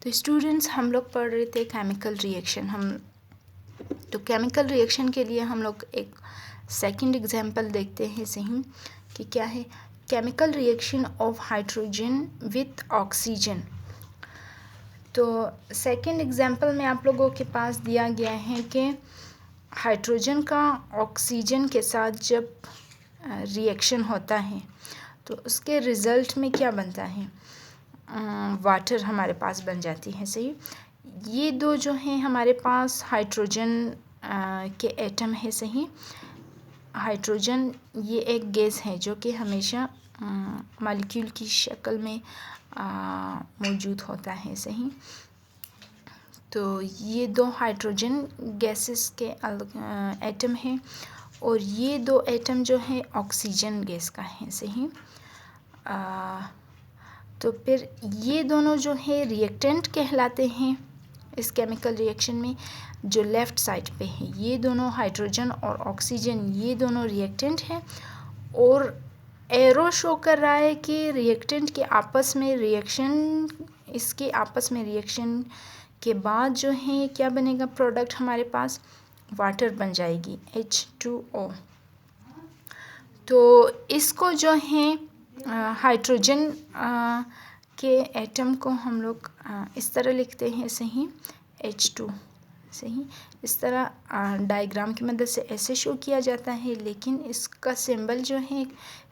तो स्टूडेंट्स हम लोग पढ़ रहे थे केमिकल रिएक्शन। तो केमिकल रिएक्शन के लिए हम लोग एक सेकंड एग्जांपल देखते हैं सही कि क्या है। Chemical reaction of hydrogen with oxygen. तो सेकंड एग्जांपल में आप लोगों के पास दिया गया है कि हाइड्रोजन का ऑक्सीजन के साथ जब रिएक्शन होता है तो उसके रिज़ल्ट में क्या बनता है, वाटर हमारे पास बन जाती है सही। ये दो जो हैं हमारे पास हाइड्रोजन के एटम है सही। हाइड्रोजन ये एक गैस है जो कि हमेशा मॉलिक्यूल की शक्ल में मौजूद होता है सही। तो ये दो हाइड्रोजन गैसेस के एटम हैं और ये दो एटम जो है ऑक्सीजन गैस का है सही। तो फिर ये दोनों जो है रिएक्टेंट कहलाते हैं इस केमिकल रिएक्शन में। जो लेफ़्ट साइड पे है ये दोनों हाइड्रोजन और ऑक्सीजन ये दोनों रिएक्टेंट हैं और एरो शो कर रहा है कि रिएक्टेंट के आपस में रिएक्शन, इसके आपस में रिएक्शन के बाद जो है क्या बनेगा, प्रोडक्ट हमारे पास वाटर बन जाएगी H2O। तो इसको जो है हाइड्रोजन के एटम को हम लोग इस तरह लिखते हैं सही, H2 सही। इस तरह डायग्राम की मदद से ऐसे शो किया जाता है, लेकिन इसका सिंबल जो है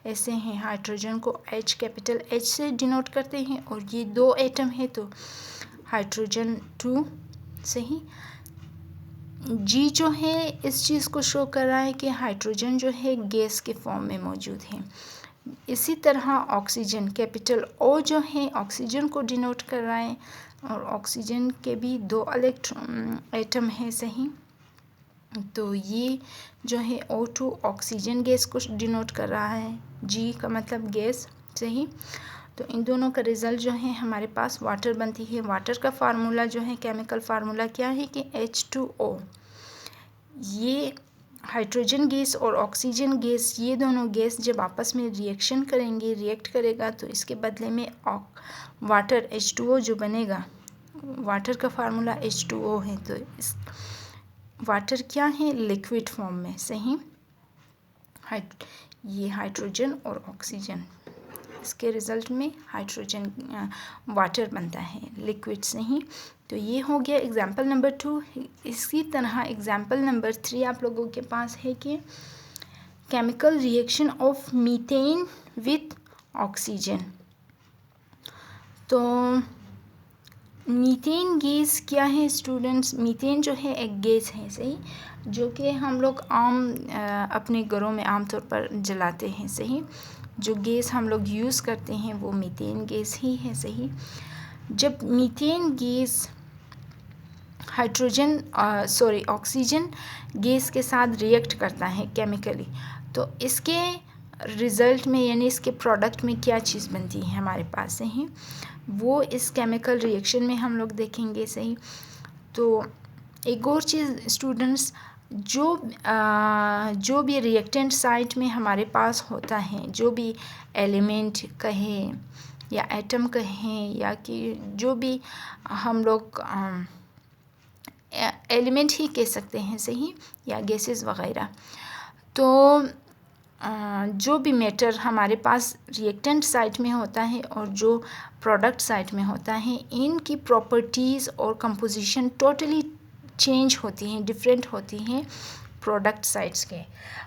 ऐसे हैं। हाइड्रोजन को H कैपिटल H से डिनोट करते हैं और ये दो एटम है तो हाइड्रोजन 2 सही। G जो है इस चीज़ को शो कर रहा है कि हाइड्रोजन जो है गैस के फॉर्म में मौजूद है। इसी तरह ऑक्सीजन कैपिटल O जो है ऑक्सीजन को डिनोट कर रहा है और ऑक्सीजन के भी दो एटम है सही। तो ये जो है O2 ऑक्सीजन गैस को डिनोट कर रहा है, G का मतलब गैस सही। तो इन दोनों का रिज़ल्ट जो है हमारे पास वाटर बनती है। वाटर का फार्मूला जो है, केमिकल फार्मूला क्या है कि H2O। ये हाइड्रोजन गैस और ऑक्सीजन गैस ये दोनों गैस जब आपस में रिएक्शन करेंगे, रिएक्ट करेगा तो इसके बदले में वाटर H2O जो बनेगा, वाटर का फार्मूला H2O है। तो इस वाटर क्या है, लिक्विड फॉर्म में सही। ये हाइड्रोजन और ऑक्सीजन, इसके रिज़ल्ट में हाइड्रोजन वाटर बनता है लिक्विड सही। तो ये हो गया एग्जाम्पल नंबर 2। इसी तरह एग्जाम्पल नंबर 3 आप लोगों के पास है कि chemical reaction of methane with oxygen. तो मीथेन गैस क्या है स्टूडेंट्स? मीथेन जो है एक गैस है सही, जो कि हम लोग अपने घरों में आमतौर पर जलाते हैं सही। जो गैस हम लोग यूज़ करते हैं वो मीथेन गैस ही है सही। जब मीथेन गैस ऑक्सीजन गैस के साथ रिएक्ट करता है केमिकली, तो इसके रिज़ल्ट में यानी इसके प्रोडक्ट में क्या चीज़ बनती है हमारे पास सही, वो इस केमिकल रिएक्शन में हम लोग देखेंगे सही। तो एक और चीज़ स्टूडेंट्स, जो भी रिएक्टेंट साइट में हमारे पास होता है, जो भी एलिमेंट कहें या एटम कहें या कि जो भी हम लोग एलिमेंट ही कह सकते हैं सही, या गैसेस वगैरह। तो जो भी मैटर हमारे पास रिएक्टेंट साइट में होता है और जो प्रोडक्ट साइट में होता है, इनकी प्रॉपर्टीज़ और कंपोजिशन टोटली चेंज होती हैं, डिफरेंट होती हैं प्रोडक्ट साइट्स के।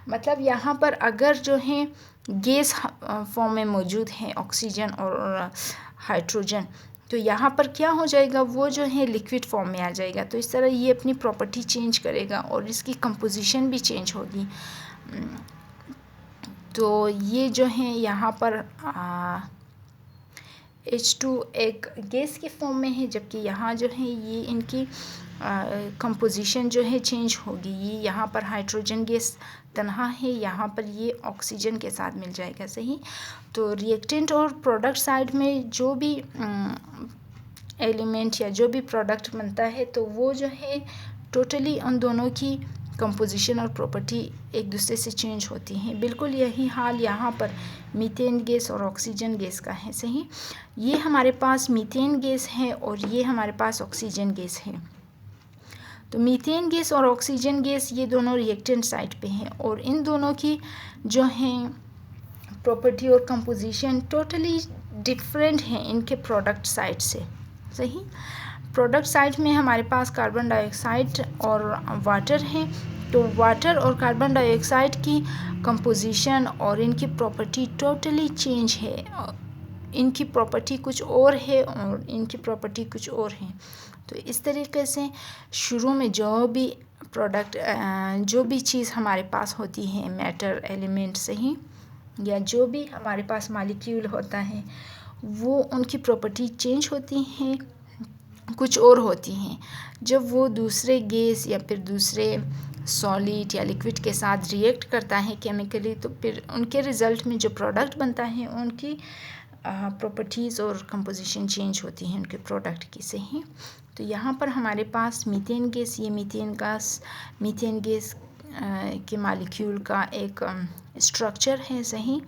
मतलब यहाँ पर अगर जो है गैस फॉर्म में मौजूद है ऑक्सीजन और हाइड्रोजन, तो यहाँ पर क्या हो जाएगा, वो जो है लिक्विड फॉर्म में आ जाएगा। तो इस तरह ये अपनी प्रॉपर्टी चेंज करेगा और इसकी कंपोजिशन भी चेंज होगी। तो ये जो है यहाँ पर H2 एक गैस के फॉर्म में है, जबकि यहाँ जो है ये इनकी कंपोजिशन जो है चेंज होगी। ये यहाँ पर हाइड्रोजन गैस तनहा है, यहाँ पर ये ऑक्सीजन के साथ मिल जाएगा सही। तो रिएक्टेंट और प्रोडक्ट साइड में जो भी एलिमेंट या जो भी प्रोडक्ट बनता है, तो वो जो है टोटली उन दोनों की कंपोजिशन और प्रॉपर्टी एक दूसरे से चेंज होती हैं। बिल्कुल यही हाल यहाँ पर मीथेन गैस और ऑक्सीजन गैस का है। सही, ये हमारे पास मीथेन गैस है और ये हमारे पास ऑक्सीजन गैस है। तो मीथेन गैस और ऑक्सीजन गैस ये दोनों रिएक्टेंट साइड पे हैं और इन दोनों की जो हैं प्रॉपर्टी और कंपोजिशन टोटली डिफरेंट हैं इनके प्रोडक्ट साइड से। सही, प्रोडक्ट साइड में हमारे पास कार्बन डाइऑक्साइड और वाटर है। तो वाटर और कार्बन डाइऑक्साइड की कंपोजिशन और इनकी प्रॉपर्टी टोटली चेंज है। इनकी प्रॉपर्टी कुछ और है और इनकी प्रॉपर्टी कुछ और है। तो इस तरीके से शुरू में जो भी प्रोडक्ट जो भी चीज़ हमारे पास होती है, मैटर, एलिमेंट, सही, या जो भी हमारे पास मॉलिक्यूल होता है, वो उनकी प्रॉपर्टी चेंज होती हैं, कुछ और होती हैं। जब वो दूसरे गैस या फिर दूसरे सॉलिड या लिक्विड के साथ रिएक्ट करता है केमिकली, तो फिर उनके रिज़ल्ट में जो प्रोडक्ट बनता है उनकी प्रॉपर्टीज़ और कंपोजिशन चेंज होती हैं उनके प्रोडक्ट की। सही, तो यहाँ पर हमारे पास मीथेन गैस, ये मीथेन गैस के मॉलिक्यूल का एक स्ट्रक्चर है। सही,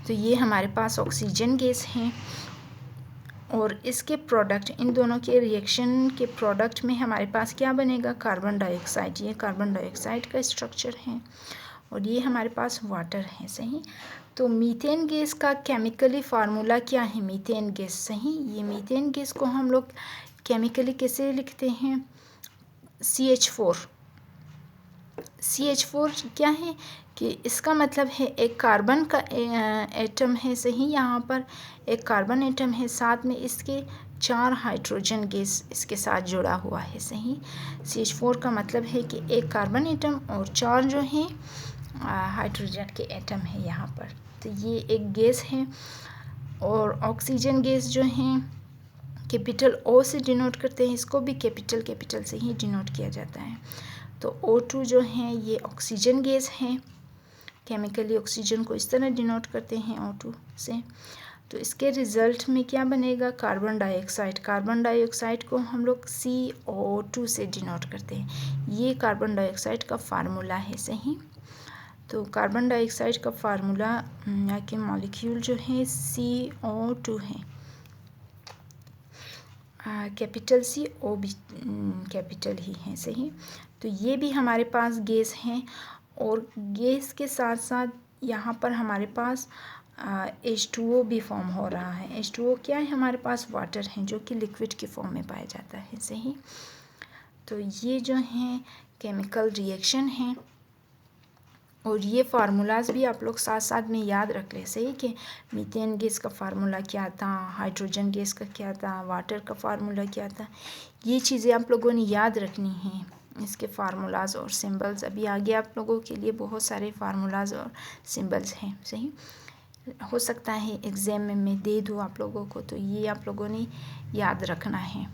तो ये हमारे पास ऑक्सीजन गैस है और इसके प्रोडक्ट, इन दोनों के रिएक्शन के प्रोडक्ट में हमारे पास क्या बनेगा, कार्बन डाइऑक्साइड। ये कार्बन डाइऑक्साइड का स्ट्रक्चर है और ये हमारे पास वाटर है। सही, तो मीथेन गैस का केमिकली फार्मूला क्या है, मीथेन गैस। सही, ये मीथेन गैस को हम लोग केमिकली कैसे लिखते हैं, CH4। CH4 क्या है कि इसका मतलब है एक कार्बन का एटम है। सही, यहाँ पर एक कार्बन एटम है, साथ में इसके 4 हाइड्रोजन गैस इसके साथ जुड़ा हुआ है। सही, CH4 का मतलब है कि एक कार्बन एटम और 4 जो हैं हाइड्रोजन के एटम है यहाँ पर। तो ये एक गैस है। और ऑक्सीजन गैस जो हैं कैपिटल O से डिनोट करते हैं, इसको भी कैपिटल से ही डिनोट किया जाता है। तो O2 जो है ये ऑक्सीजन गैस है, केमिकली ऑक्सीजन को इस तरह डिनोट करते हैं O2 से। तो इसके रिज़ल्ट में क्या बनेगा, कार्बन डाइऑक्साइड। कार्बन डाइऑक्साइड को हम लोग CO2 से डिनोट करते हैं। ये कार्बन डाइऑक्साइड का फार्मूला है। सही, तो कार्बन डाइऑक्साइड का फार्मूला या कि मॉलिक्यूल जो है CO2 है, कैपिटल C, O भी कैपिटल ही है। सही, तो ये भी हमारे पास गैस हैं और गैस के साथ साथ यहाँ पर हमारे पास H2O भी फॉर्म हो रहा है। H2O क्या है, हमारे पास वाटर है जो कि लिक्विड के फॉर्म में पाया जाता है। सही, तो ये जो हैं केमिकल रिएक्शन हैं और ये फार्मूलाज भी आप लोग साथ साथ में याद रख लें। सही, कि मीथेन गैस का फार्मूला क्या था, हाइड्रोजन गैस का क्या था, वाटर का फार्मूला क्या था, ये चीज़ें आप लोगों ने याद रखनी हैं। इसके फार्मूलाज और सिंबल्स अभी आगे आप लोगों के लिए बहुत सारे फार्मूलाज और सिंबल्स हैं। सही, हो सकता है एग्ज़ाम में मैं दे दूँ आप लोगों को, तो ये आप लोगों ने याद रखना है।